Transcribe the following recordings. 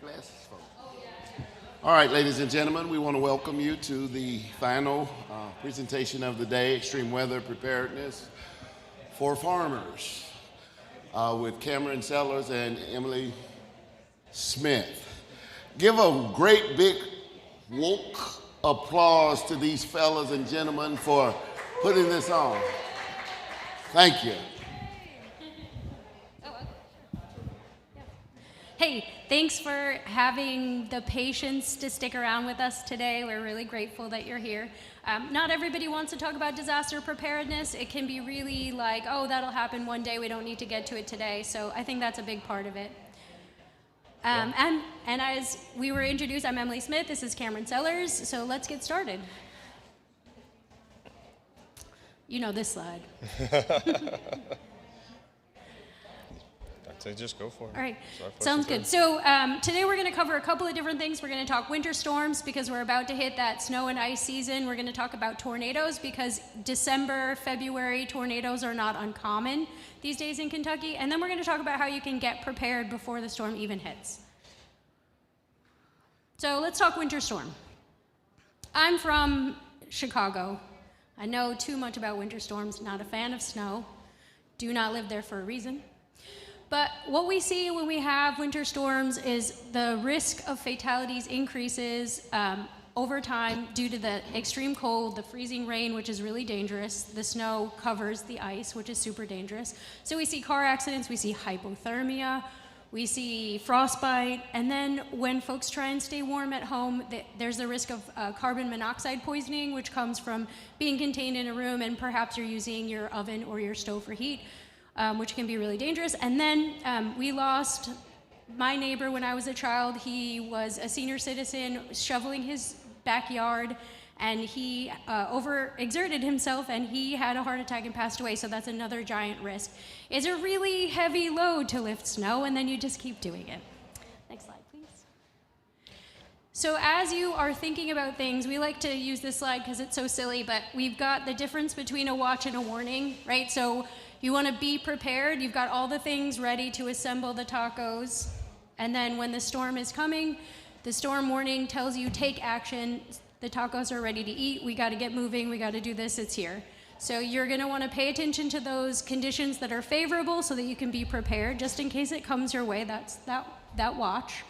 glasses for? All right, ladies and gentlemen, we want to welcome you to the final presentation of the day, Extreme Weather Preparedness for Farmers, with Cameron Sellers and Emily Smith. Give a great big woke applause to these fellas and gentlemen for putting this on. Thank you. Hey, thanks for having the patience to stick around with us today. We're really grateful that you're here. Not everybody wants to talk about disaster preparedness. It can be really like, oh, that'll happen one day. We don't need to get to it today. So I think that's a big part of it. And as we were introduced, I'm Emily Smith. This is Cameron Sellers. So let's get started. You know this slide. So just go for it. All right, sounds good. So today we're going to cover a couple of different things. We're going to talk winter storms because we're about to hit that snow and ice season. We're going to talk about tornadoes because December, February tornadoes are not uncommon these days in Kentucky. And then we're going to talk about how you can get prepared before the storm even hits. So let's talk winter storm. I'm from Chicago. I know too much about winter storms, not a fan of snow. Do not live there for a reason. But what we see when we have winter storms is the risk of fatalities increases over time due to the extreme cold, the freezing rain, which is really dangerous. The snow covers the ice, which is super dangerous. So we see car accidents, we see hypothermia, we see frostbite, and then when folks try and stay warm at home, there's the risk of carbon monoxide poisoning, which comes from being contained in a room and perhaps you're using your oven or your stove for heat. Which can be really dangerous. And then we lost my neighbor when I was a child. He was a senior citizen shoveling his backyard, and he overexerted himself, and he had a heart attack and passed away, so that's another giant risk. It's a really heavy load to lift snow, and then you just keep doing it. Next slide, please. So as you are thinking about things, we like to use this slide because it's so silly, but we've got the difference between a watch and a warning, right? So you want to be prepared. You've got all the things ready to assemble the tacos. And then when the storm is coming, the storm warning tells you take action. The tacos are ready to eat. We got to get moving. We got to do this. It's here. So you're going to want to pay attention to those conditions that are favorable so that you can be prepared just in case it comes your way. That's that watch.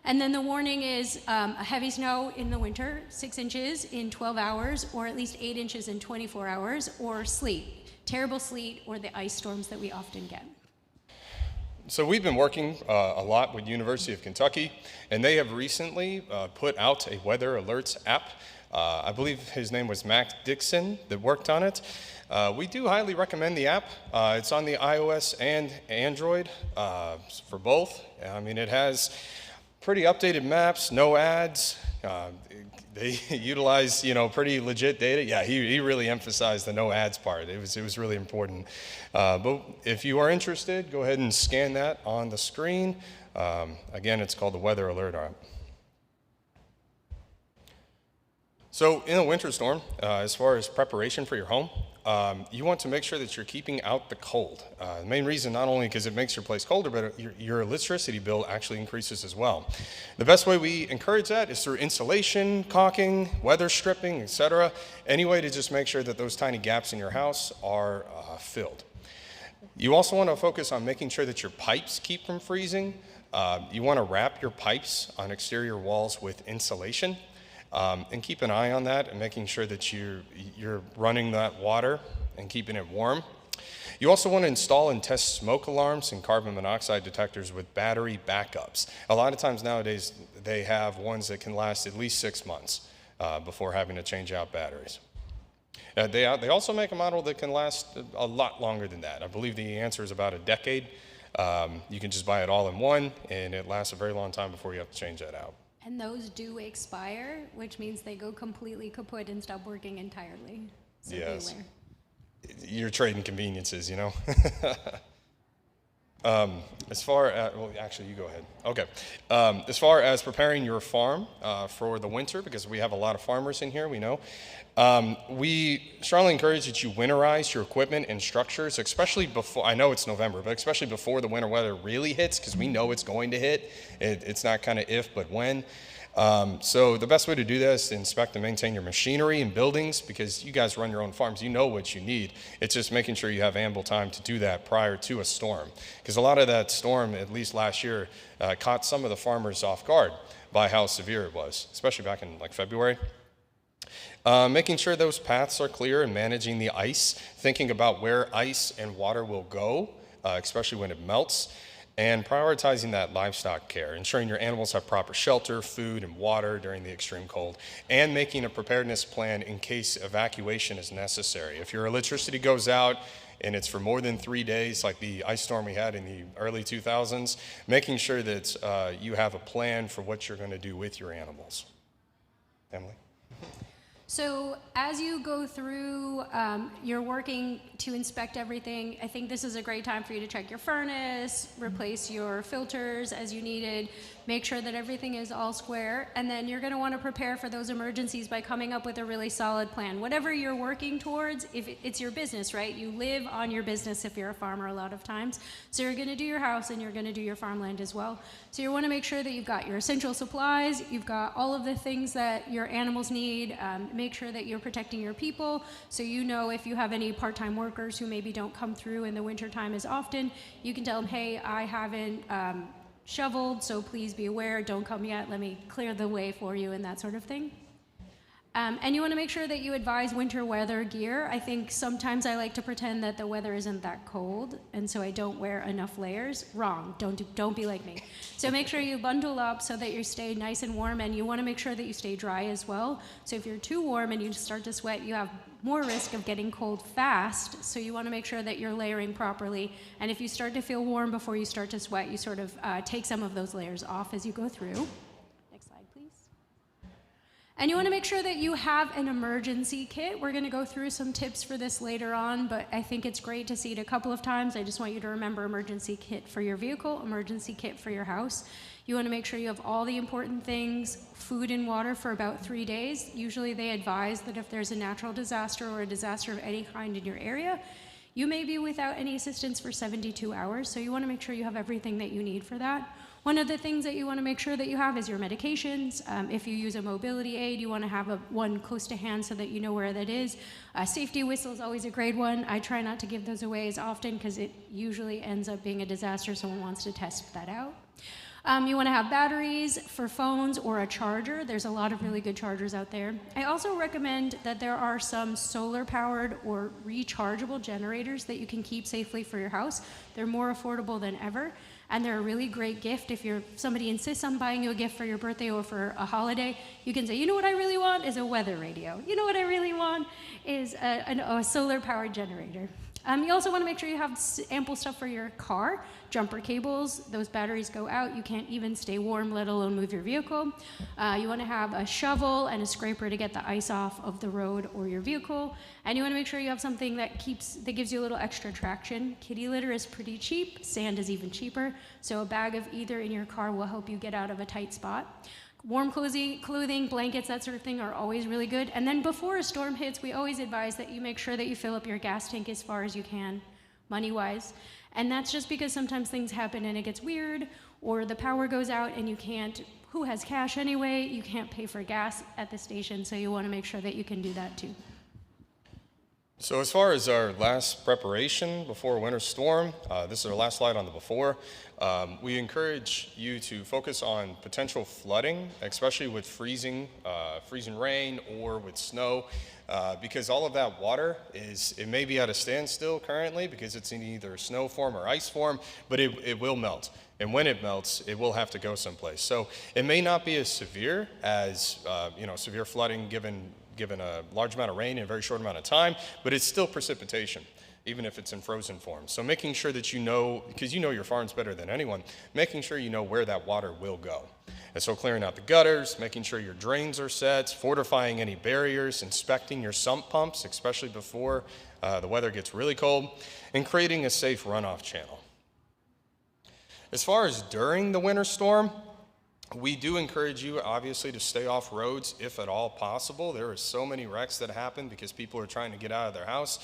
And then the warning is a heavy snow in the winter, 6 inches in 12 hours, or at least 8 inches in 24 hours, or sleet. Terrible sleet or the ice storms that we often get. So we've been working a lot with University of Kentucky, and they have recently put out a weather alerts app. I believe his name was Mac Dixon that worked on it. We do highly recommend the app. It's on the iOS and Android for both. I mean, it has pretty updated maps, no ads. They utilize, pretty legit data. Yeah, he really emphasized the no ads part. It was really important. But if you are interested, go ahead and scan that on the screen. Again, it's called the Weather Alert app. So in a winter storm, as far as preparation for your home, you want to make sure that you're keeping out the cold. The main reason, not only because it makes your place colder, but your electricity bill actually increases as well. The best way we encourage that is through insulation, caulking, weather stripping, etc. Any way to just make sure that those tiny gaps in your house are filled. You also want to focus on making sure that your pipes keep from freezing. You want to wrap your pipes on exterior walls with insulation. And keep an eye on that and making sure that you're running that water and keeping it warm. You also want to install and test smoke alarms and carbon monoxide detectors with battery backups. A lot of times nowadays they have ones that can last at least 6 months before having to change out batteries. They also make a model that can last a lot longer than that. I believe the answer is about a decade. You can just buy it all in one, and it lasts a very long time before you have to change that out. And those do expire, which means they go completely kaput and stop working entirely. So yes. beware. You're trading conveniences, As far as, well, actually, you go ahead. Okay. As far as preparing your farm for the winter, because we have a lot of farmers in here, we know, we strongly encourage that you winterize your equipment and structures, especially before, I know it's November, but especially before the winter weather really hits, because we know it's going to hit. It's not kind of if, but when. So the best way to do this is to inspect and maintain your machinery and buildings, because you guys run your own farms. You know what you need. It's just making sure you have ample time to do that prior to a storm, because a lot of that storm, at least last year, caught some of the farmers off guard by how severe it was, especially back in like February. Making sure those paths are clear and managing the ice, thinking about where ice and water will go, especially when it melts. And prioritizing that livestock care, ensuring your animals have proper shelter, food, and water during the extreme cold, and making a preparedness plan in case evacuation is necessary. If your electricity goes out and it's for more than 3 days, like the ice storm we had in the early 2000s, making sure that you have a plan for what you're going to do with your animals. Emily? So as you go through, you're working to inspect everything. I think this is a great time for you to check your furnace, replace your filters as you needed, make sure that everything is all square, and then you're going to want to prepare for those emergencies by coming up with a really solid plan. Whatever you're working towards, if it's your business, right? You live on your business if you're a farmer a lot of times. So you're going to do your house and you're going to do your farmland as well. So you want to make sure that you've got your essential supplies, you've got all of the things that your animals need. Make sure that you're protecting your people, so you know if you have any part-time workers who maybe don't come through in the wintertime as often, you can tell them, hey, I haven't shoveled, so please be aware, don't come yet, let me clear the way for you, and that sort of thing. And you want to make sure that you advise winter weather gear. I think sometimes I like to pretend that the weather isn't that cold, and so I don't wear enough layers. Wrong. Don't be like me. So make sure you bundle up so that you stay nice and warm, and you want to make sure that you stay dry as well. So if you're too warm and you start to sweat, you have more risk of getting cold fast, so you want to make sure that you're layering properly. And if you start to feel warm before you start to sweat, you sort of take some of those layers off as you go through. And you want to make sure that you have an emergency kit. We're going to go through some tips for this later on, but I think it's great to see it a couple of times. I just want you to remember emergency kit for your vehicle, emergency kit for your house. You want to make sure you have all the important things, food and water for about 3 days. Usually they advise that if there's a natural disaster or a disaster of any kind in your area, you may be without any assistance for 72 hours, so you want to make sure you have everything that you need for that. One of the things that you want to make sure that you have is your medications. If you use a mobility aid, you want to have one close to hand so that you know where that is. A safety whistle is always a great one. I try not to give those away as often because it usually ends up being a disaster. Someone wants to test that out. You want to have batteries for phones or a charger. There's a lot of really good chargers out there. I also recommend that there are some solar-powered or rechargeable generators that you can keep safely for your house. They're more affordable than ever, and they're a really great gift. If somebody insists on buying you a gift for your birthday or for a holiday, you can say, you know what I really want is a weather radio. You know what I really want is a solar-powered generator. You also want to make sure you have ample stuff for your car. Jumper cables, those batteries go out, you can't even stay warm, let alone move your vehicle. You want to have a shovel and a scraper to get the ice off of the road or your vehicle. And you want to make sure you have something that gives you a little extra traction. Kitty litter is pretty cheap, sand is even cheaper, so a bag of either in your car will help you get out of a tight spot. Warm clothing, blankets, that sort of thing are always really good. And then before a storm hits, we always advise that you make sure that you fill up your gas tank as far as you can, money-wise. And that's just because sometimes things happen and it gets weird, or the power goes out and you can't, who has cash anyway? You can't pay for gas at the station, so you want to make sure that you can do that too. So as far as our last preparation before a winter storm, this is our last slide on the before. We encourage you to focus on potential flooding, especially with freezing rain or with snow, because all of that water it may be at a standstill currently because it's in either snow form or ice form, but it will melt. And when it melts, it will have to go someplace. So it may not be as severe as severe flooding given a large amount of rain in a very short amount of time, but it's still precipitation, even if it's in frozen form. So making sure that you know, because you know your farms better than anyone, making sure you know where that water will go. And so clearing out the gutters, making sure your drains are set, fortifying any barriers, inspecting your sump pumps, especially before the weather gets really cold, and creating a safe runoff channel. As far as during the winter storm, we do encourage you, obviously, to stay off roads if at all possible. There are so many wrecks that happen because people are trying to get out of their house,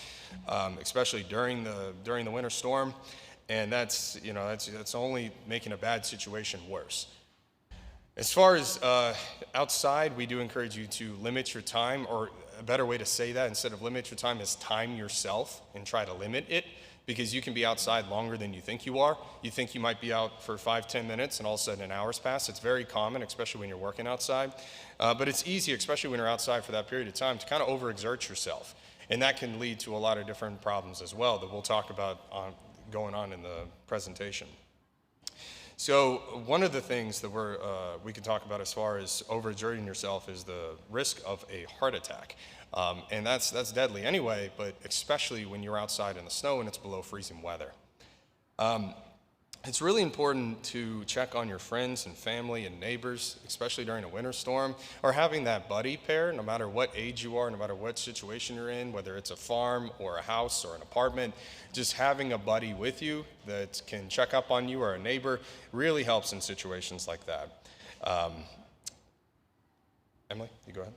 especially during the winter storm, and that's only making a bad situation worse. As far as outside, we do encourage you to limit your time, or a better way to say that instead of limit your time is time yourself and try to limit it, because you can be outside longer than you think you are. You think you might be out for 5-10 minutes and all of a sudden an hour's passed. It's very common, especially when you're working outside. But it's easy, especially when you're outside for that period of time, to kind of overexert yourself. And that can lead to a lot of different problems as well that we'll talk about going on in the presentation. So one of the things that we can talk about as far as overexerting yourself is the risk of a heart attack. And that's deadly anyway, but especially when you're outside in the snow and it's below freezing weather. It's really important to check on your friends and family and neighbors, especially during a winter storm, or having that buddy pair, no matter what age you are, no matter what situation you're in, whether it's a farm or a house or an apartment, just having a buddy with you that can check up on you, or a neighbor, really helps in situations like that. Emily, you go ahead.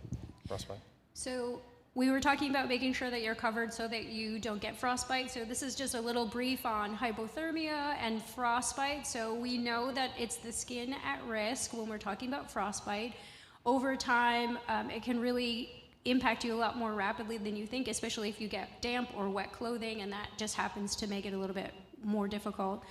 Frostbite. So we were talking about making sure that you're covered so that you don't get frostbite. So this is just a little brief on hypothermia and frostbite. So we know that it's the skin at risk when we're talking about frostbite. Over time, it can really impact you a lot more rapidly than you think, especially if you get damp or wet clothing, and that just happens to make it a little bit more difficult.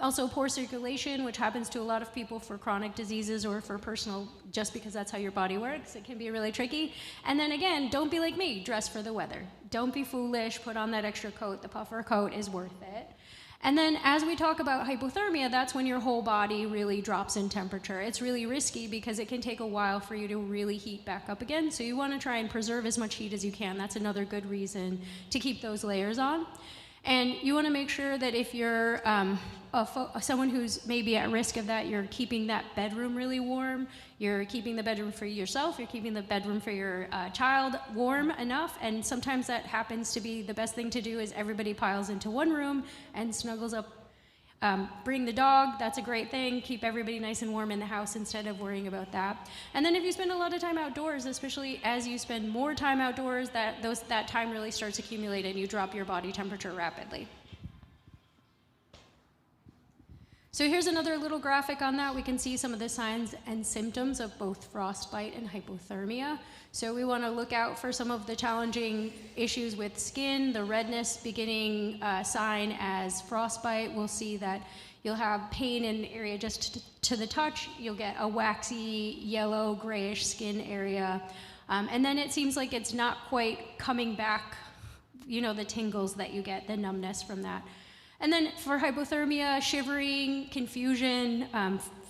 Also, poor circulation, which happens to a lot of people for chronic diseases or for personal, just because that's how your body works. It can be really tricky. And then again, don't be like me, dress for the weather. Don't be foolish, put on that extra coat. The puffer coat is worth it. And then as we talk about hypothermia, that's when your whole body really drops in temperature. It's really risky because it can take a while for you to really heat back up again. So you want to try and preserve as much heat as you can. That's another good reason to keep those layers on. And you want to make sure that if you're someone who's maybe at risk of that, you're keeping that bedroom really warm, you're keeping the bedroom for yourself, you're keeping the bedroom for your child warm enough, and sometimes that happens to be the best thing to do is everybody piles into one room and snuggles up. Bring the dog, that's a great thing. Keep everybody nice and warm in the house instead of worrying about that. And then if you spend a lot of time outdoors, especially as you spend more time outdoors, that time really starts accumulating and you drop your body temperature rapidly. So here's another little graphic on that. We can see some of the signs and symptoms of both frostbite and hypothermia. So we want to look out for some of the challenging issues with skin, the redness beginning sign as frostbite. We'll see that you'll have pain in the area just to the touch. You'll get a waxy, yellow, grayish skin area. And then it seems like it's not quite coming back, the tingles that you get, the numbness from that. And then for hypothermia, shivering, confusion,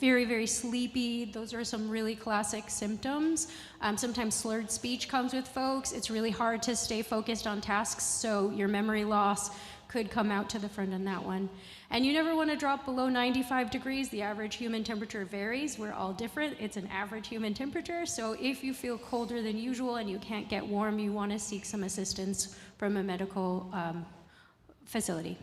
very, very sleepy. Those are some really classic symptoms. Sometimes slurred speech comes with folks. It's really hard to stay focused on tasks, so your memory loss could come out to the front on that one. And you never want to drop below 95 degrees. The average human temperature varies. We're all different. It's an average human temperature. So if you feel colder than usual and you can't get warm, you want to seek some assistance from a medical facility.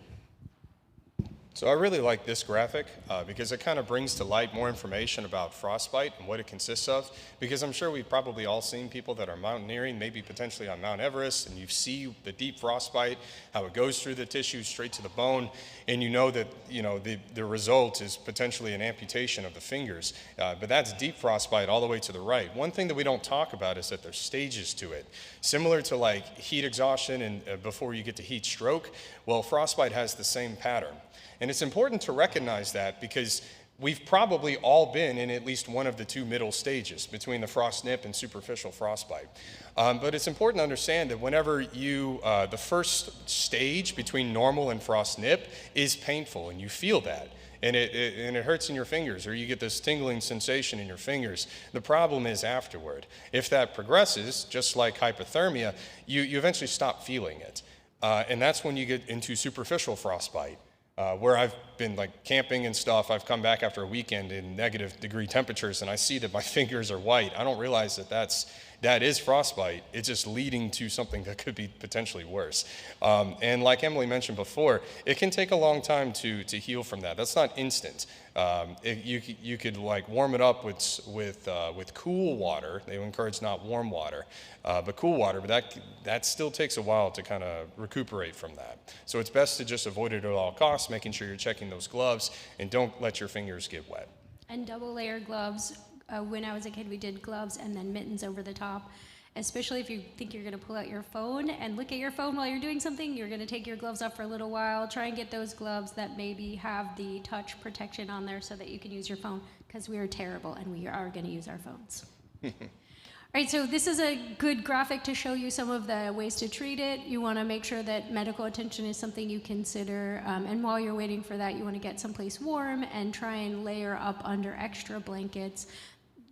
So I really like this graphic because it kind of brings to light more information about frostbite and what it consists of, because I'm sure we've probably all seen people that are mountaineering, maybe potentially on Mount Everest, and you see the deep frostbite, how it goes through the tissue straight to the bone, and you know that the result is potentially an amputation of the fingers. But that's deep frostbite all the way to the right. One thing that we don't talk about is that there's stages to it. Similar to like heat exhaustion and before you get to heat stroke, well, frostbite has the same pattern. And it's important to recognize that because we've probably all been in at least one of the two middle stages between the frost nip and superficial frostbite. But it's important to understand that whenever the first stage between normal and frost nip is painful and you feel that. And it hurts in your fingers, or you get this tingling sensation in your fingers. The problem is afterward. If that progresses, just like hypothermia, you eventually stop feeling it. And that's when you get into superficial frostbite. Where I've been like camping and stuff. I've come back after a weekend in -degree temperatures, and I see that my fingers are white. I don't realize that that is frostbite. It's just leading to something that could be potentially worse. And like Emily mentioned before, it can take a long time to heal from that. That's not instant. You could like warm it up with cool water. They encourage not warm water, but cool water. But that still takes a while to kind of recuperate from that. So it's best to just avoid it at all costs, making sure you're checking those gloves and don't let your fingers get wet. And double layer gloves. When I was a kid, we did gloves and then mittens over the top. Especially if you think you're going to pull out your phone and look at your phone while you're doing something, you're going to take your gloves off for a little while. Try and get those gloves that maybe have the touch protection on there so that you can use your phone, because we are terrible and we are going to use our phones. All right, so this is a good graphic to show you some of the ways to treat it. You want to make sure that medical attention is something you consider, and while you're waiting for that, you want to get someplace warm and try and layer up under extra blankets.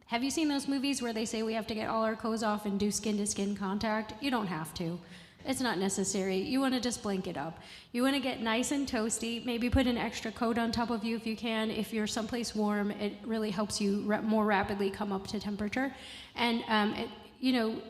Have you seen those movies where they say we have to get all our clothes off and do skin-to-skin contact? You don't have to. It's not necessary. You want to just blanket up. You want to get nice and toasty. Maybe put an extra coat on top of you if you can. If you're someplace warm, it really helps you more rapidly come up to temperature. And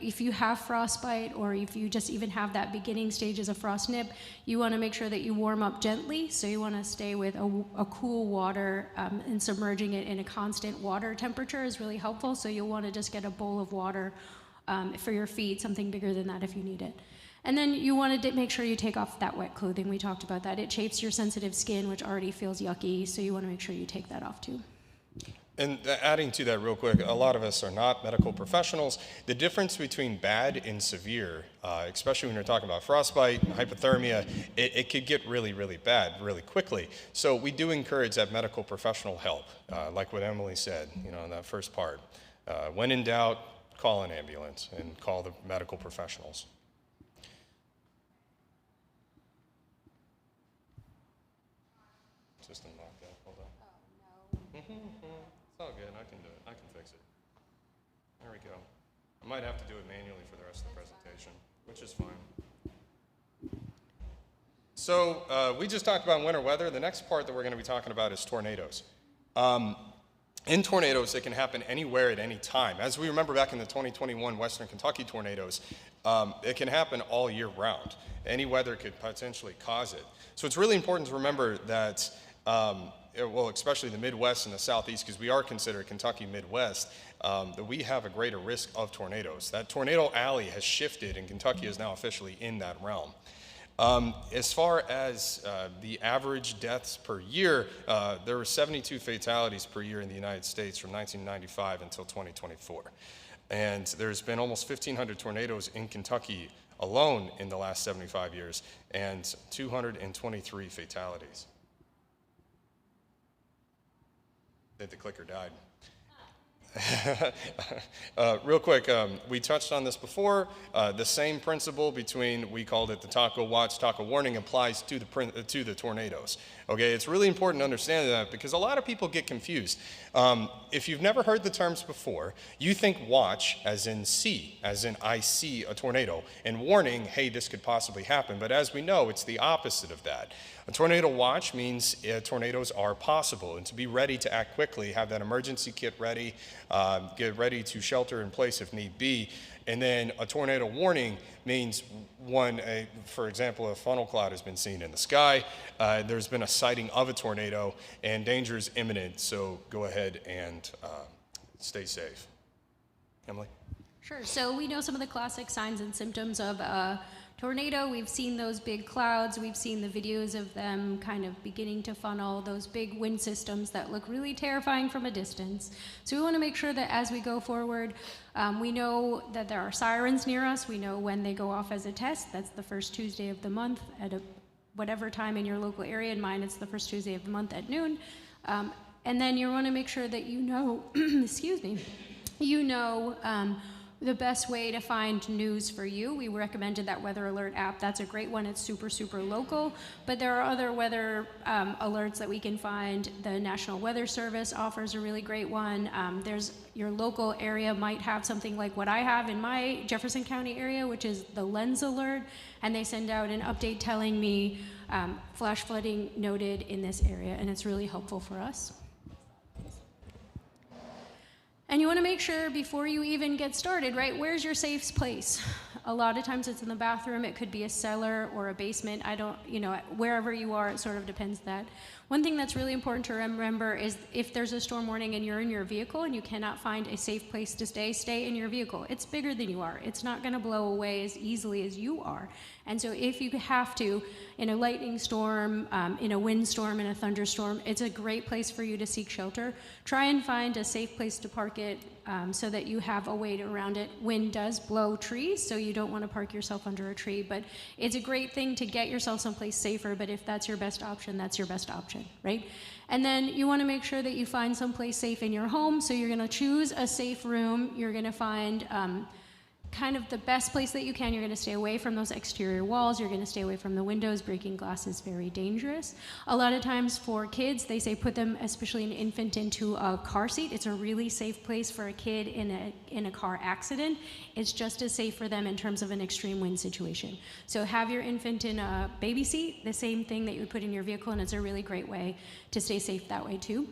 if you have frostbite, or if you just even have that beginning stages of frost nip, you want to make sure that you warm up gently. So you want to stay with a cool water, and submerging it in a constant water temperature is really helpful. So you'll want to just get a bowl of water for your feet, something bigger than that if you need it. And then you want to make sure you take off that wet clothing. We talked about that. It chafes your sensitive skin, which already feels yucky, so you want to make sure you take that off too. And adding to that real quick, a lot of us are not medical professionals. The difference between bad and severe, especially when you're talking about frostbite, hypothermia, it could get really, really bad really quickly. So we do encourage that medical professional help, like what Emily said, in that first part. When in doubt, call an ambulance and call the medical professionals. System locked up. Hold on. Oh, no. It's all good. I can do it. I can fix it. There we go. I might have to do it manually for the rest of the presentation, which is fine. So we just talked about winter weather. The next part that we're going to be talking about is tornadoes. In tornadoes, they can happen anywhere at any time. As we remember back in the 2021 Western Kentucky tornadoes, it can happen all year round. Any weather could potentially cause it. So it's really important to remember that, especially the Midwest and the Southeast, because we are considered Kentucky Midwest, that we have a greater risk of tornadoes. That tornado alley has shifted, and Kentucky is now officially in that realm. As far as the average deaths per year, there were 72 fatalities per year in the United States from 1995 until 2024. And there's been almost 1,500 tornadoes in Kentucky alone in the last 75 years, and 223 fatalities. I think the clicker died. Real quick, we touched on this before. The same principle between, we called it the taco watch, taco warning, applies to the tornadoes. Okay, it's really important to understand that, because a lot of people get confused. If you've never heard the terms before, you think watch as in see, as in I see a tornado, and warning, hey, this could possibly happen. But as we know, it's the opposite of that. A tornado watch means tornadoes are possible, and to be ready to act quickly, have that emergency kit ready, get ready to shelter in place if need be. And then a tornado warning means for example, a funnel cloud has been seen in the sky, there's been a sighting of a tornado, and danger is imminent, so go ahead and stay safe. Emily? Sure, so we know some of the classic signs and symptoms of tornado. We've seen those big clouds. We've seen the videos of them kind of beginning to funnel, those big wind systems that look really terrifying from a distance. So we want to make sure that as we go forward, we know that there are sirens near us. We know when they go off as a test. That's the first Tuesday of the month at whatever time in your local area. In mine, it's the first Tuesday of the month at noon. And then you want to make sure that you know, excuse me, the best way to find news for you. We recommended that Weather Alert app. That's a great one. It's super, super local. But there are other weather alerts that we can find. The National Weather Service offers a really great one. Your local area might have something like what I have in my Jefferson County area, which is the Lens Alert. And they send out an update telling me flash flooding noted in this area, and it's really helpful for us. And you want to make sure before you even get started, right, where's your safe place? A lot of times it's in the bathroom, it could be a cellar or a basement. I don't, wherever you are, it sort of depends that. One thing that's really important to remember is if there's a storm warning and you're in your vehicle and you cannot find a safe place to stay in your vehicle. It's bigger than you are. It's not going to blow away as easily as you are. And so if you have to, in a lightning storm, in a windstorm, in a thunderstorm, it's a great place for you to seek shelter. Try and find a safe place to park it so that you have a way around it. Wind does blow trees, so you don't want to park yourself under a tree, but it's a great thing to get yourself someplace safer, but if that's your best option, that's your best option, right? And then you want to make sure that you find someplace safe in your home, so you're going to choose a safe room. You're going to find kind of the best place that you can. You're going to stay away from those exterior walls. You're going to stay away from the windows. Breaking glass is very dangerous. A lot of times for kids, they say put them, especially an infant, into a car seat. It's a really safe place for a kid in a car accident. It's just as safe for them in terms of an extreme wind situation. So have your infant in a baby seat, the same thing that you would put in your vehicle, and it's a really great way to stay safe that way too.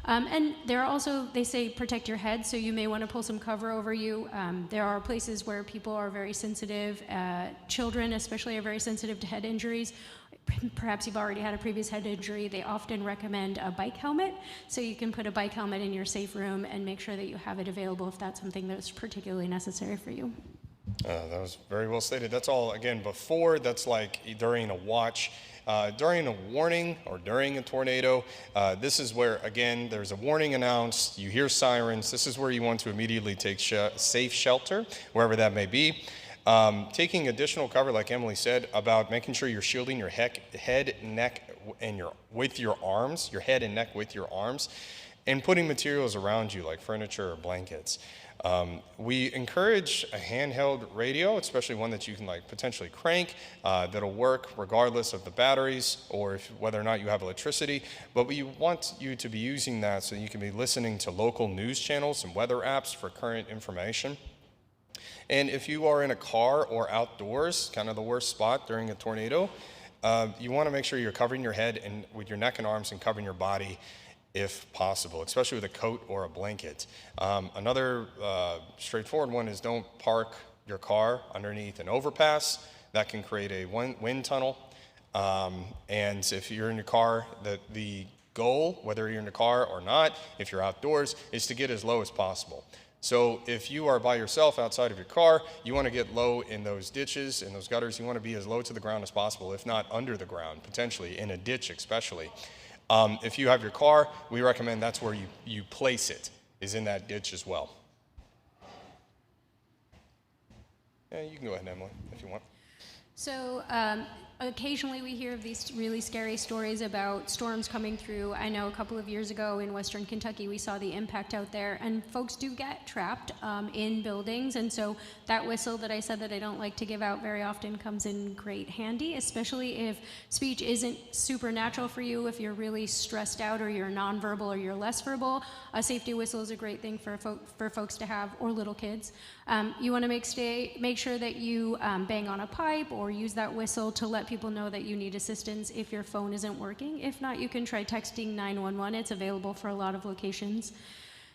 And there are also, they say, protect your head, so you may want to pull some cover over you. There are places where people are very sensitive. Children especially are very sensitive to head injuries. Perhaps you've already had a previous head injury. They often recommend a bike helmet, so you can put a bike helmet in your safe room and make sure that you have it available if that's something that's particularly necessary for you. That was very well stated. That's all, again, before. That's like during a watch. During a warning or during a tornado, this is where, again, there's a warning announced, you hear sirens. This is where you want to immediately take safe shelter, wherever that may be. Taking additional cover, like Emily said, about making sure you're shielding your head, neck, and your head and neck with your arms, and putting materials around you like furniture or blankets. We encourage a handheld radio, especially one that you can potentially crank, that'll work regardless of the batteries or whether or not you have electricity. But we want you to be using that so you can be listening to local news channels and weather apps for current information. And if you are in a car or outdoors, kind of the worst spot during a tornado, you want to make sure you're covering your head and with your neck and arms and covering your body if possible, especially with a coat or a blanket. Another straightforward one is don't park your car underneath an overpass. That can create a wind tunnel. And if you're in your car, the goal, whether you're in the car or not, if you're outdoors, is to get as low as possible. So if you are by yourself outside of your car, you want to get low in those ditches, in those gutters. You want to be as low to the ground as possible, if not under the ground, potentially, in a ditch especially. If you have your car, we recommend that's where you place it, is in that ditch as well. Yeah, you can go ahead, Emily, if you want. So occasionally we hear of these really scary stories about storms coming through. I know a couple of years ago in Western Kentucky, we saw the impact out there, and folks do get trapped in buildings, and so that whistle that I said that I don't like to give out very often comes in great handy, especially if speech isn't supernatural for you, if you're really stressed out or you're nonverbal or you're less verbal. A safety whistle is a great thing for folks to have, or little kids. You want to make sure that you bang on a pipe or use that whistle to let people know that you need assistance if your phone isn't working. If not, you can try texting 911. It's available for a lot of locations.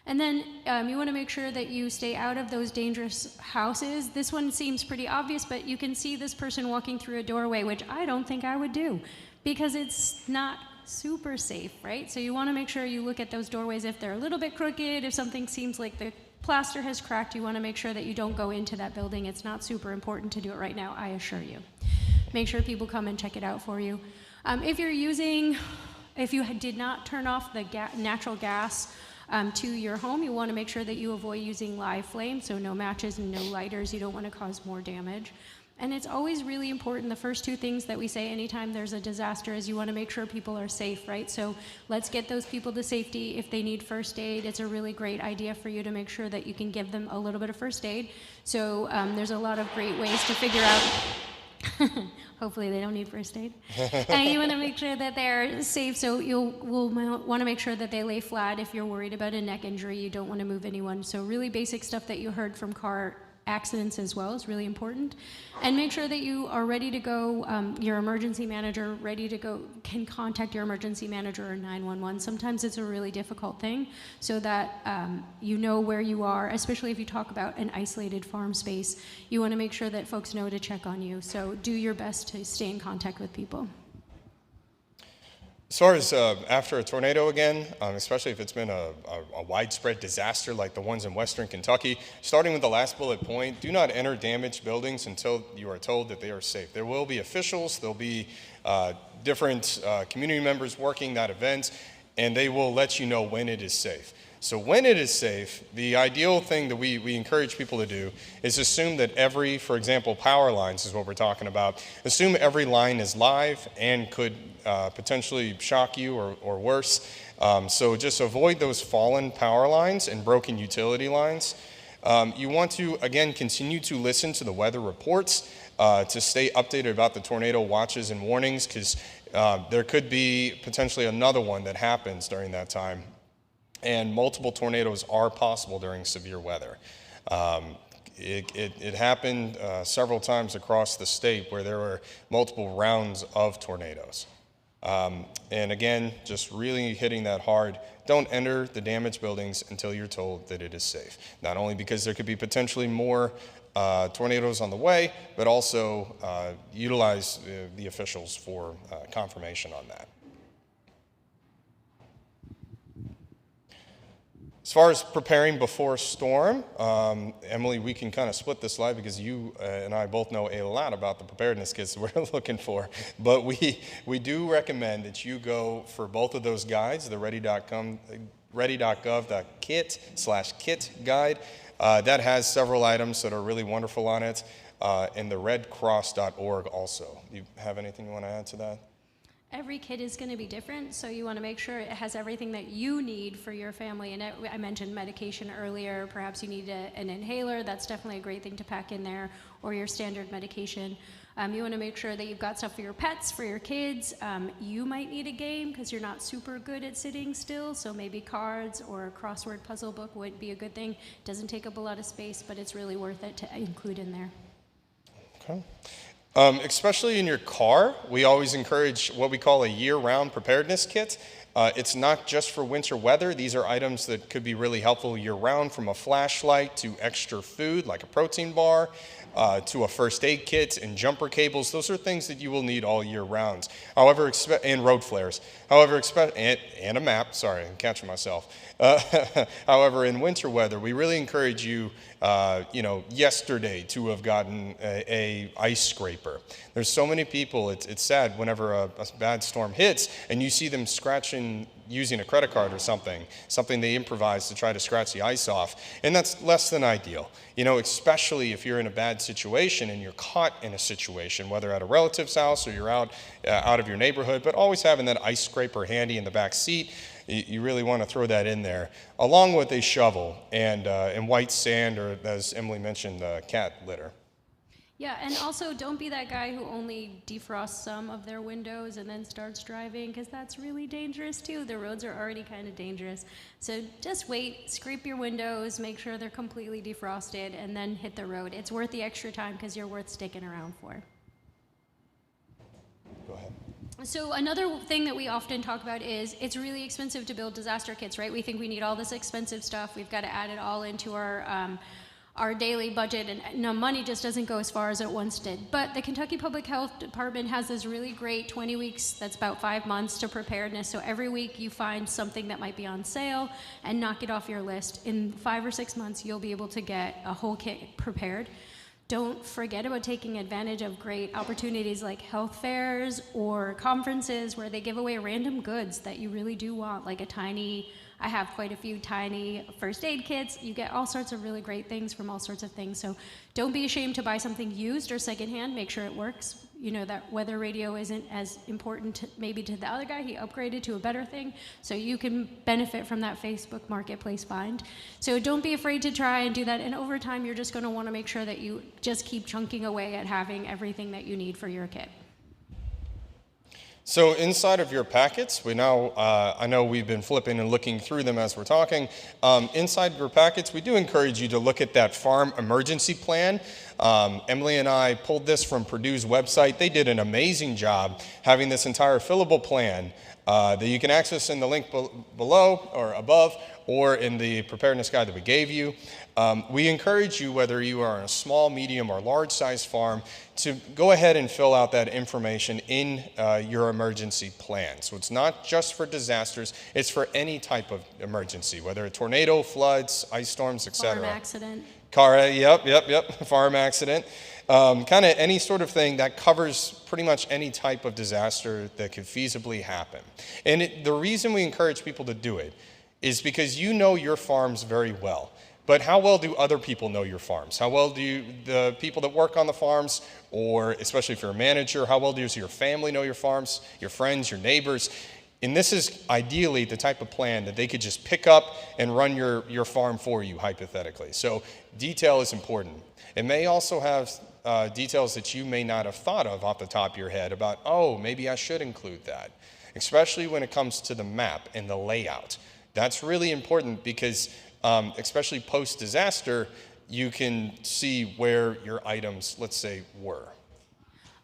And then you want to make sure that you stay out of those dangerous houses. This one seems pretty obvious, but you can see this person walking through a doorway, which I don't think I would do, because it's not super safe, right? So you want to make sure you look at those doorways if they're a little bit crooked, if something seems like the plaster has cracked, you want to make sure that you don't go into that building. It's not super important to do it right now, I assure you. Make sure people come and check it out for you. If you did not turn off the natural gas to your home, you want to make sure that you avoid using live flame, so no matches and no lighters. You don't want to cause more damage. And it's always really important, the first two things that we say anytime there's a disaster is you want to make sure people are safe, right? So let's get those people to safety. If they need first aid, it's a really great idea for you to make sure that you can give them a little bit of first aid. So there's a lot of great ways to figure out, hopefully they don't need first aid. And you want to make sure that they're safe, so we'll want to make sure that they lay flat. If you're worried about a neck injury, you don't want to move anyone. So really basic stuff that you heard from car accidents as well is really important. And make sure that you are ready to go, your emergency manager, ready to go, can contact your emergency manager or 911. Sometimes it's a really difficult thing, so that you know where you are, especially if you talk about an isolated farm space. You want to make sure that folks know to check on you. So do your best to stay in contact with people. As far as after a tornado again, especially if it's been a widespread disaster like the ones in western Kentucky, starting with the last bullet point, do not enter damaged buildings until you are told that they are safe. There will be officials, there'll be different community members working that event, and they will let you know when it is safe. So when it is safe, the ideal thing that we encourage people to do is assume that every, for example, power lines is what we're talking about, assume every line is live and could potentially shock you or worse. So just avoid those fallen power lines and broken utility lines. You want to, again, continue to listen to the weather reports to stay updated about the tornado watches and warnings, because there could be potentially another one that happens during that time. And multiple tornadoes are possible during severe weather. It happened several times across the state where there were multiple rounds of tornadoes. And again, just really hitting that hard. Don't enter the damaged buildings until you're told that it is safe. Not only because there could be potentially more tornadoes on the way, but also utilize the officials for confirmation on that. As far as preparing before a storm, Emily, we can kind of split this slide because you and I both know a lot about the preparedness kits that we're looking for. But we do recommend that you go for both of those guides, the ready.gov.kit/kit guide. That has several items that are really wonderful on it, and the redcross.org also. Do you have anything you want to add to that? Every kit is going to be different, so you want to make sure it has everything that you need for your family. And I mentioned medication earlier. Perhaps you need an inhaler. That's definitely a great thing to pack in there, or your standard medication. You want to make sure that you've got stuff for your pets, for your kids. You might need a game because you're not super good at sitting still, so maybe cards or a crossword puzzle book would be a good thing. Doesn't take up a lot of space, but it's really worth it to include in there. Okay. Especially in your car, we always encourage what we call a year-round preparedness kit. It's not just for winter weather. These are items that could be really helpful year-round, from a flashlight to extra food like a protein bar, to a first aid kit and jumper cables. Those are things that you will need all year round. However, and road flares. However, and a map. Sorry, I'm catching myself. However, in winter weather, we really encourage you, yesterday to have gotten a ice scraper. There's so many people. It's sad whenever a bad storm hits and you see them scratching using a credit card or something they improvise to try to scratch the ice off, and that's less than ideal. Especially if you're in a bad situation and you're caught in a situation, whether at a relative's house or you're out of your neighborhood, but always having that ice scraper handy in the back seat. You really want to throw that in there, along with a shovel and white sand, or as Emily mentioned, cat litter. Yeah, and also don't be that guy who only defrosts some of their windows and then starts driving, because that's really dangerous too. The roads are already kind of dangerous. So just wait, scrape your windows, make sure they're completely defrosted, and then hit the road. It's worth the extra time because you're worth sticking around for. Go ahead. So another thing that we often talk about is it's really expensive to build disaster kits, right? We think we need all this expensive stuff. We've got to add it all into our daily budget, and no, money just doesn't go as far as it once did. But the Kentucky Public Health Department has this really great 20 weeks, that's about 5 months, to preparedness. So every week you find something that might be on sale and knock it off your list. In 5 or 6 months, you'll be able to get a whole kit prepared. Don't forget about taking advantage of great opportunities like health fairs or conferences where they give away random goods that you really do want, like I have quite a few tiny first aid kits. You get all sorts of really great things from all sorts of things. So don't be ashamed to buy something used or secondhand. Make sure it works. That weather radio isn't as important maybe to the other guy. He upgraded to a better thing. So you can benefit from that Facebook Marketplace find. So don't be afraid to try and do that. And over time, you're just going to want to make sure that you just keep chunking away at having everything that you need for your kit. So inside of your packets, we now, I know we've been flipping and looking through them as we're talking. Inside your packets, we do encourage you to look at that farm emergency plan. Emily and I pulled this from Purdue's website. They did an amazing job having this entire fillable plan that you can access in the link below or above, or in the preparedness guide that we gave you. We encourage you, whether you are on a small, medium, or large size farm, to go ahead and fill out that information in your emergency plan. So it's not just for disasters, it's for any type of emergency, whether a tornado, floods, ice storms, etc. Farm accident. Farm accident. Kind of any sort of thing that covers pretty much any type of disaster that could feasibly happen. And the reason we encourage people to do it is because you know your farms very well. But how well do other people know your farms? How well do the people that work on the farms, or especially if you're a manager, how well does your family know your farms, your friends, your neighbors? And this is ideally the type of plan that they could just pick up and run your farm for you, hypothetically. So detail is important. It may also have details that you may not have thought of off the top of your head about, oh, maybe I should include that, especially when it comes to the map and the layout. That's really important because especially post-disaster, you can see where your items, let's say, were.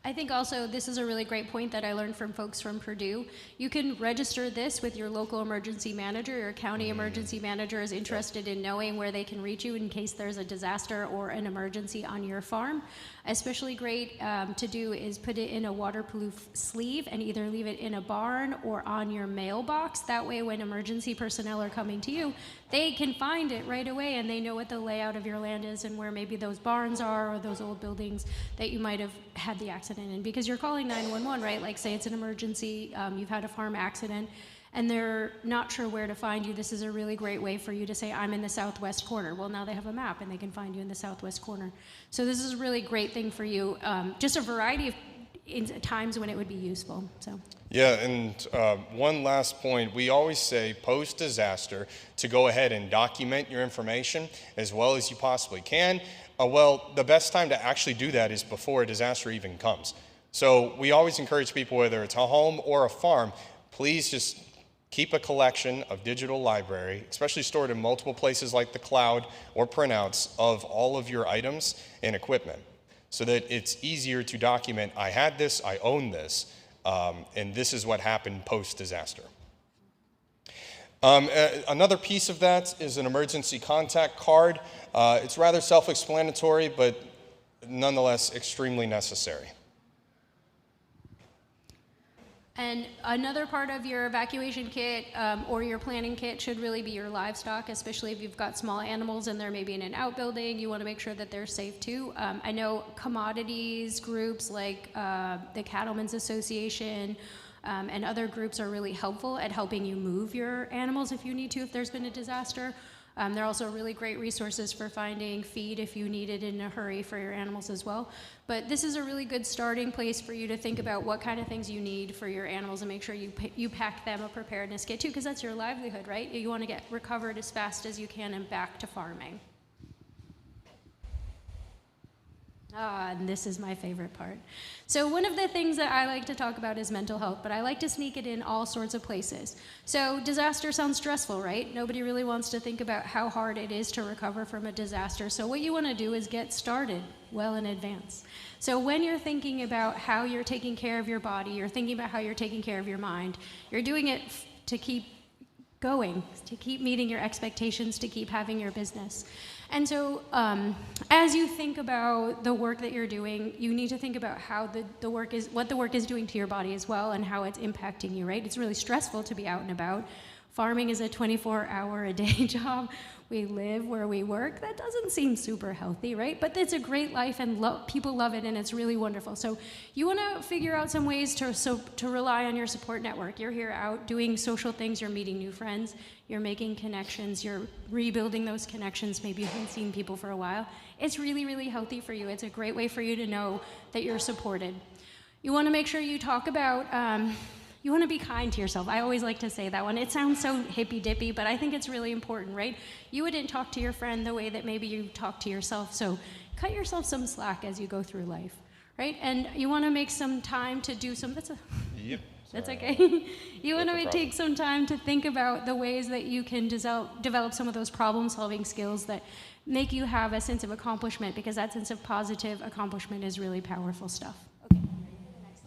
I think also this is a really great point that I learned from folks from Purdue. You can register this with your local emergency manager. Your county emergency manager is interested in knowing where they can reach you in case there's a disaster or an emergency on your farm. Especially great to do is put it in a waterproof sleeve and either leave it in a barn or on your mailbox. That way when emergency personnel are coming to you, they can find it right away and they know what the layout of your land is and where maybe those barns are or those old buildings that you might have had the accident in. Because you're calling 911, right? Like say it's an emergency, you've had a farm accident, and they're not sure where to find you. This is a really great way for you to say, I'm in the southwest corner. Well, now they have a map and they can find you in the southwest corner. So this is a really great thing for you. Just a variety of times when it would be useful. So. Yeah, and one last point, we always say post-disaster to go ahead and document your information as well as you possibly can. Well, the best time to actually do that is before a disaster even comes. So we always encourage people, whether it's a home or a farm, please just keep a collection of digital library, especially stored in multiple places like the cloud or printouts of all of your items and equipment, so that it's easier to document, I had this, I own this, and this is what happened post-disaster. Another piece of that is an emergency contact card. It's rather self-explanatory, but nonetheless extremely necessary. And another part of your evacuation kit or your planning kit should really be your livestock, especially if you've got small animals and they're maybe in an outbuilding. You want to make sure that they're safe too. I know commodities groups like the Cattlemen's Association and other groups are really helpful at helping you move your animals if you need to, if there's been a disaster. They're also really great resources for finding feed if you need it in a hurry for your animals as well. But this is a really good starting place for you to think about what kind of things you need for your animals and make sure you pack them a preparedness kit too, because that's your livelihood, right? You want to get recovered as fast as you can and back to farming. And this is my favorite part. So one of the things that I like to talk about is mental health, but I like to sneak it in all sorts of places. So disaster sounds stressful, right? Nobody really wants to think about how hard it is to recover from a disaster. So what you want to do is get started well in advance. So when you're thinking about how you're taking care of your body, you're thinking about how you're taking care of your mind, you're doing it to keep going, to keep meeting your expectations, to keep having your business. And so as you think about the work that you're doing, you need to think about how the work is, what the work is doing to your body as well and how it's impacting you, right? It's really stressful to be out and about. Farming is a 24-hour-a-day job. We live where we work. That doesn't seem super healthy, right? But it's a great life and people love it and it's really wonderful. So you want to figure out some ways to rely on your support network. You're here out doing social things, you're meeting new friends, you're making connections, you're rebuilding those connections. Maybe you haven't seen people for a while. It's really, really healthy for you. It's a great way for you to know that you're supported. You want to make sure you talk about you want to be kind to yourself. I always like to say that one. It sounds so hippy-dippy, but I think it's really important, right? You wouldn't talk to your friend the way that maybe you talk to yourself, so cut yourself some slack as you go through life, right? And you want to make some time to do some, That's okay. You want to take some time to think about the ways that you can develop some of those problem-solving skills that make you have a sense of accomplishment, because that sense of positive accomplishment is really powerful stuff. Okay, next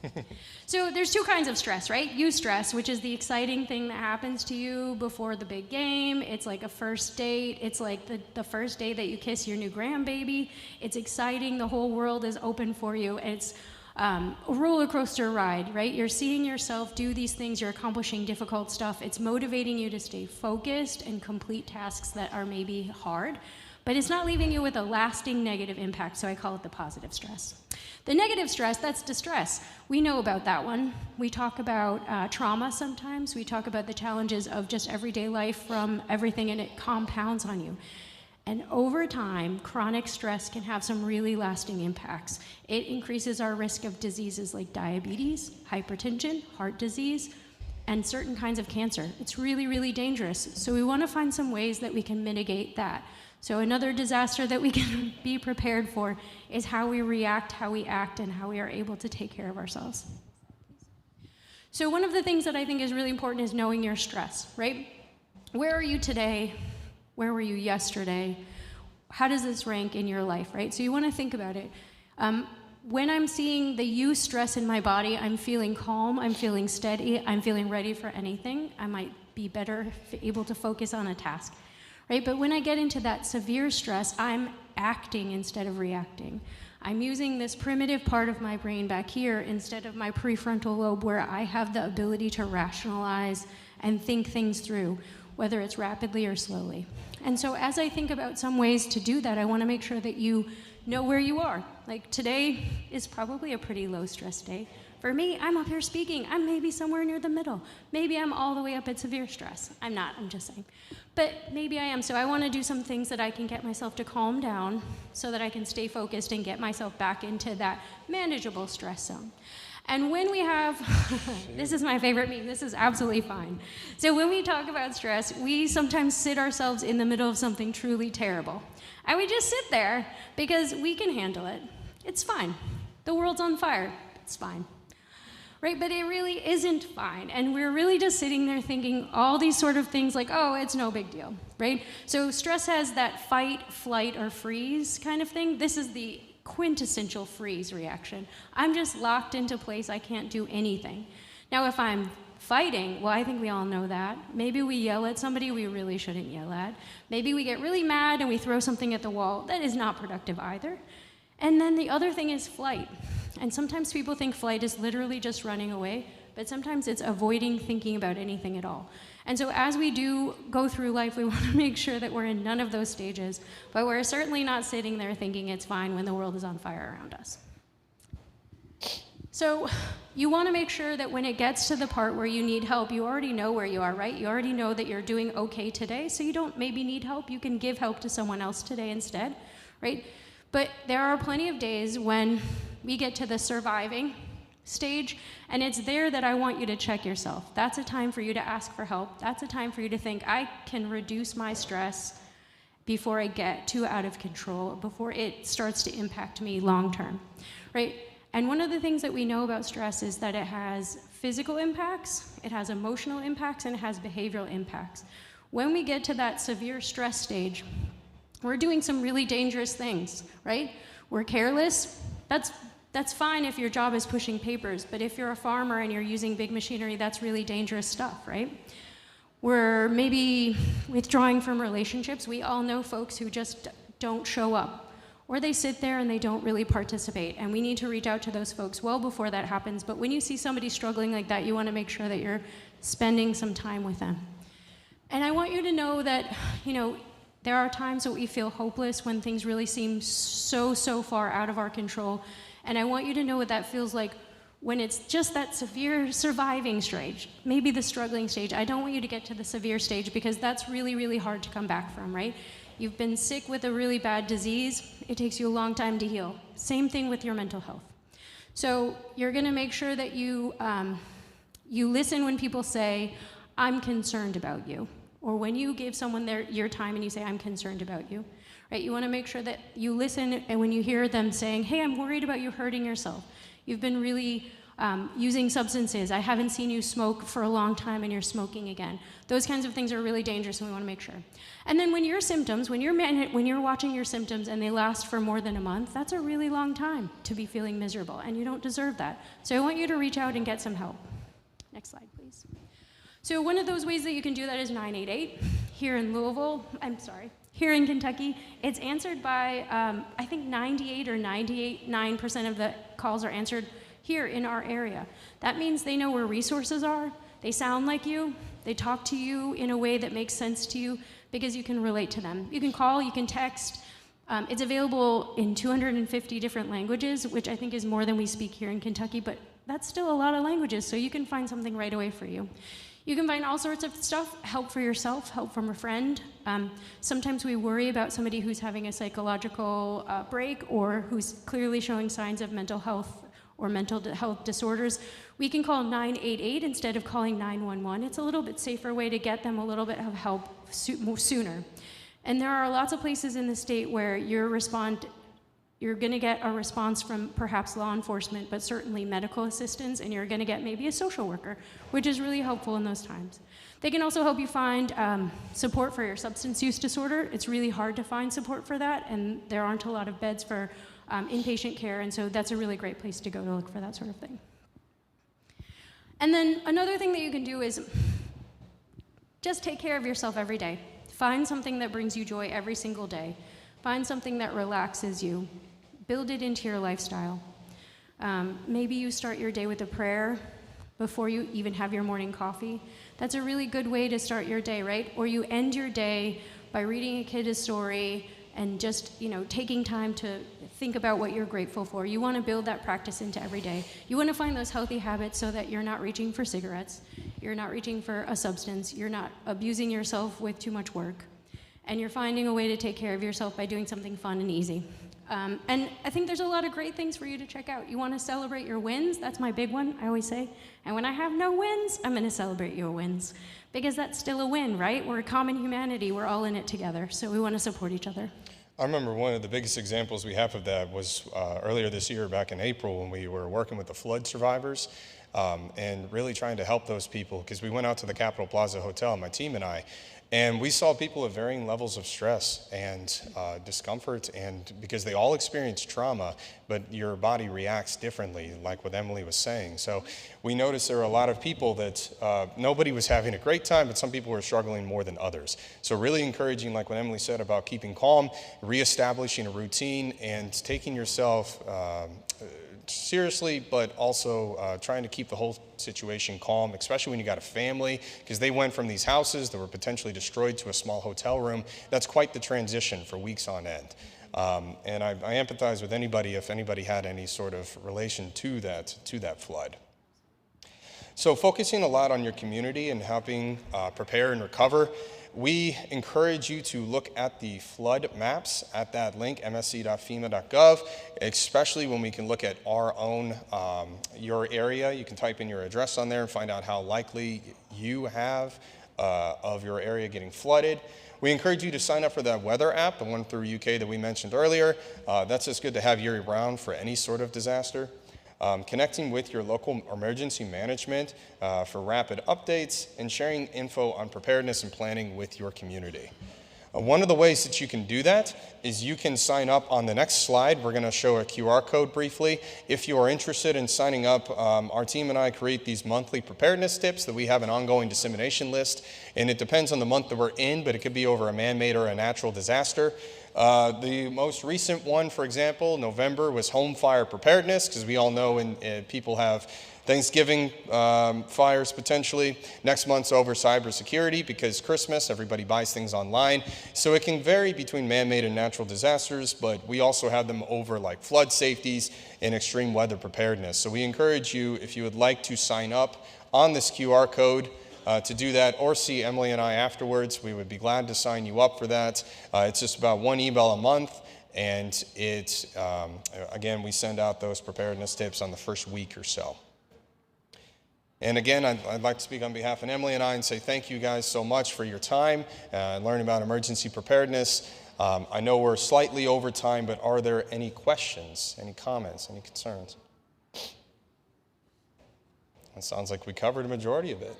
slide. So there's two kinds of stress, right? Eustress, which is the exciting thing that happens to you before the big game. It's like a first date. It's like the first day that you kiss your new grandbaby. It's exciting. The whole world is open for you. It's a roller coaster ride, right? You're seeing yourself do these things. You're accomplishing difficult stuff. It's motivating you to stay focused and complete tasks that are maybe hard, but it's not leaving you with a lasting negative impact, so I call it the positive stress. The negative stress, that's distress. We know about that one. We talk about trauma sometimes. We talk about the challenges of just everyday life from everything, and it compounds on you. And over time, chronic stress can have some really lasting impacts. It increases our risk of diseases like diabetes, hypertension, heart disease, and certain kinds of cancer. It's really, really dangerous. So we want to find some ways that we can mitigate that. So another disaster that we can be prepared for is how we react, how we act, and how we are able to take care of ourselves. So one of the things that I think is really important is knowing your stress, right? Where are you today? Where were you yesterday? How does this rank in your life, right? So you want to think about it. When I'm seeing the eustress in my body, I'm feeling calm, I'm feeling steady, I'm feeling ready for anything. I might be better able to focus on a task, right? But when I get into that severe stress, I'm acting instead of reacting. I'm using this primitive part of my brain back here instead of my prefrontal lobe, where I have the ability to rationalize and think things through, whether it's rapidly or slowly. And so as I think about some ways to do that, I want to make sure that you know where you are. Like today is probably a pretty low stress day. For me, I'm up here speaking. I'm maybe somewhere near the middle. Maybe I'm all the way up at severe stress. I'm not, I'm just saying. But maybe I am. So I want to do some things that I can get myself to calm down so that I can stay focused and get myself back into that manageable stress zone. And when we have, this is my favorite meme, this is absolutely fine. So when we talk about stress, we sometimes sit ourselves in the middle of something truly terrible. And we just sit there because we can handle it. It's fine. The world's on fire. It's fine. Right? But it really isn't fine. And we're really just sitting there thinking all these sort of things like, oh, it's no big deal, right? So stress has that fight, flight, or freeze kind of thing. This is the quintessential freeze reaction. I'm just locked into place. I can't do anything. Now, if I'm fighting, well, I think we all know that. Maybe we yell at somebody we really shouldn't yell at. Maybe we get really mad and we throw something at the wall. That is not productive either. And then the other thing is flight. And sometimes people think flight is literally just running away, but sometimes it's avoiding thinking about anything at all. And so as we do go through life, we want to make sure that we're in none of those stages, but we're certainly not sitting there thinking it's fine when the world is on fire around us. So you want to make sure that when it gets to the part where you need help, you already know where you are, right? You already know that you're doing okay today, so you don't maybe need help. You can give help to someone else today instead, right? But there are plenty of days when we get to the surviving stage, and it's there that I want you to check yourself. That's a time for you to ask for help. That's a time for you to think, I can reduce my stress before I get too out of control, before it starts to impact me long term, right? And one of the things that we know about stress is that it has physical impacts, it has emotional impacts, and it has behavioral impacts. When we get to that severe stress stage, we're doing some really dangerous things, right? We're careless. That's fine if your job is pushing papers, but if you're a farmer and you're using big machinery, that's really dangerous stuff, right? We're maybe withdrawing from relationships. We all know folks who just don't show up, or they sit there and they don't really participate, and we need to reach out to those folks well before that happens. But when you see somebody struggling like that, you want to make sure that you're spending some time with them. And I want you to know that, there are times that we feel hopeless when things really seem so far out of our control. And I want you to know what that feels like when it's just that severe surviving stage, maybe the struggling stage. I don't want you to get to the severe stage because that's really, really hard to come back from, right? You've been sick with a really bad disease. It takes you a long time to heal. Same thing with your mental health. So you're going to make sure that you listen when people say, I'm concerned about you. Or when you give someone your time and you say, I'm concerned about you, right? You want to make sure that you listen, and when you hear them saying, hey, I'm worried about you hurting yourself, you've been really using substances. I haven't seen you smoke for a long time and you're smoking again. Those kinds of things are really dangerous and we want to make sure. And then when your symptoms, when you're watching your symptoms and they last for more than a month, that's a really long time to be feeling miserable and you don't deserve that. So I want you to reach out and get some help. Next slide, please. So one of those ways that you can do that is 988 here in Kentucky. It's answered by, I think 98 or 98.9% of the calls are answered here in our area. That means they know where resources are, they sound like you, they talk to you in a way that makes sense to you because you can relate to them. You can call, you can text. It's available in 250 different languages, which I think is more than we speak here in Kentucky, but that's still a lot of languages, so you can find something right away for you. You can find all sorts of stuff, help for yourself, help from a friend. Sometimes we worry about somebody who's having a psychological break or who's clearly showing signs of mental health or mental health disorders. We can call 988 instead of calling 911. It's a little bit safer way to get them a little bit of help sooner. And there are lots of places in the state where you're going to get a response from perhaps law enforcement, but certainly medical assistance, and you're going to get maybe a social worker, which is really helpful in those times. They can also help you find support for your substance use disorder. It's really hard to find support for that, and there aren't a lot of beds for inpatient care, and so that's a really great place to go to look for that sort of thing. And then another thing that you can do is just take care of yourself every day. Find something that brings you joy every single day. Find something that relaxes you. Build it into your lifestyle. Maybe you start your day with a prayer before you even have your morning coffee. That's a really good way to start your day, right? Or you end your day by reading a kid a story and just, taking time to think about what you're grateful for. You want to build that practice into every day. You want to find those healthy habits so that you're not reaching for cigarettes, you're not reaching for a substance, you're not abusing yourself with too much work, and you're finding a way to take care of yourself by doing something fun and easy. And I think there's a lot of great things for you to check out. You want to celebrate your wins. That's my big one, I always say. And when I have no wins, I'm going to celebrate your wins. Because that's still a win, right? We're a common humanity. We're all in it together. So we want to support each other. I remember one of the biggest examples we have of that was earlier this year, back in April, when we were working with the flood survivors and really trying to help those people, because we went out to the Capitol Plaza Hotel, my team and I, and we saw people of varying levels of stress and discomfort, and because they all experience trauma, but your body reacts differently, like what Emily was saying. So we noticed there were a lot of people that nobody was having a great time, but some people were struggling more than others. So really encouraging, like what Emily said, about keeping calm, reestablishing a routine, and taking yourself seriously, but also trying to keep the whole situation calm, especially when you got a family, because they went from these houses that were potentially destroyed to a small hotel room. That's quite the transition for weeks on end. And I empathize with anybody if anybody had any sort of relation to that flood. So focusing a lot on your community and helping prepare and recover, we encourage you to look at the flood maps at that link, msc.fema.gov, especially when we can look at our own, your area. You can type in your address on there and find out how likely you have of your area getting flooded. We encourage you to sign up for that weather app, the one through UK that we mentioned earlier. That's just good to have year-round for any sort of disaster. Connecting with your local emergency management for rapid updates, and sharing info on preparedness and planning with your community. One of the ways that you can do that is you can sign up on the next slide. We're going to show a QR code briefly. If you are interested in signing up, our team and I create these monthly preparedness tips that we have an ongoing dissemination list, and it depends on the month that we're in, but it could be over a man-made or a natural disaster. The most recent one, for example, November, was home fire preparedness, because we all know people have Thanksgiving fires potentially. Next month's over cybersecurity, because Christmas, everybody buys things online. So it can vary between man-made and natural disasters, but we also have them over like flood safeties and extreme weather preparedness. So we encourage you, if you would like to sign up on this QR code, to do that, or see Emily and I afterwards. We would be glad to sign you up for that. It's just about one email a month, and it's, again, we send out those preparedness tips on the first week or so. And again, I'd like to speak on behalf of Emily and I and say thank you guys so much for your time learning about emergency preparedness. I know we're slightly over time, but are there any questions, any comments, any concerns? It sounds like we covered a majority of it.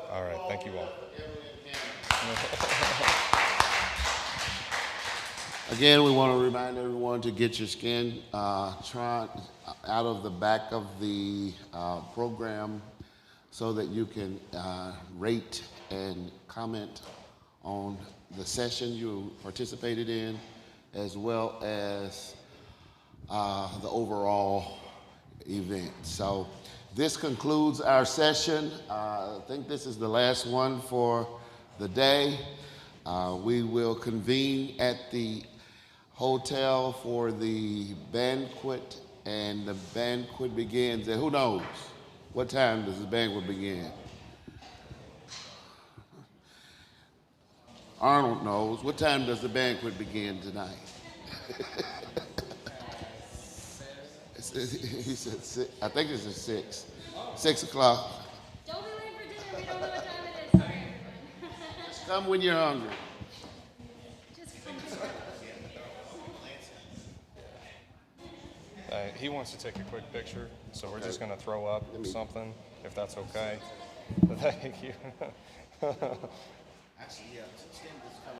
All right, thank you all. Again, we want to remind everyone to get your skin out of the back of the program so that you can rate and comment on the session you participated in, as well as the overall event. So this concludes our session. I think this is the last one for the day. We will convene at the hotel for the banquet, and the banquet begins at, who knows? What time does the banquet begin? Arnold knows. What time does the banquet begin tonight? He said six. I think it's at 6. 6 o'clock. Don't be late for dinner. We don't know what time it is. Sorry, everyone. Just come when you're hungry. Just come. He wants to take a quick picture, so we're just going to throw up something, if that's okay. Thank you. Actually, yeah, stand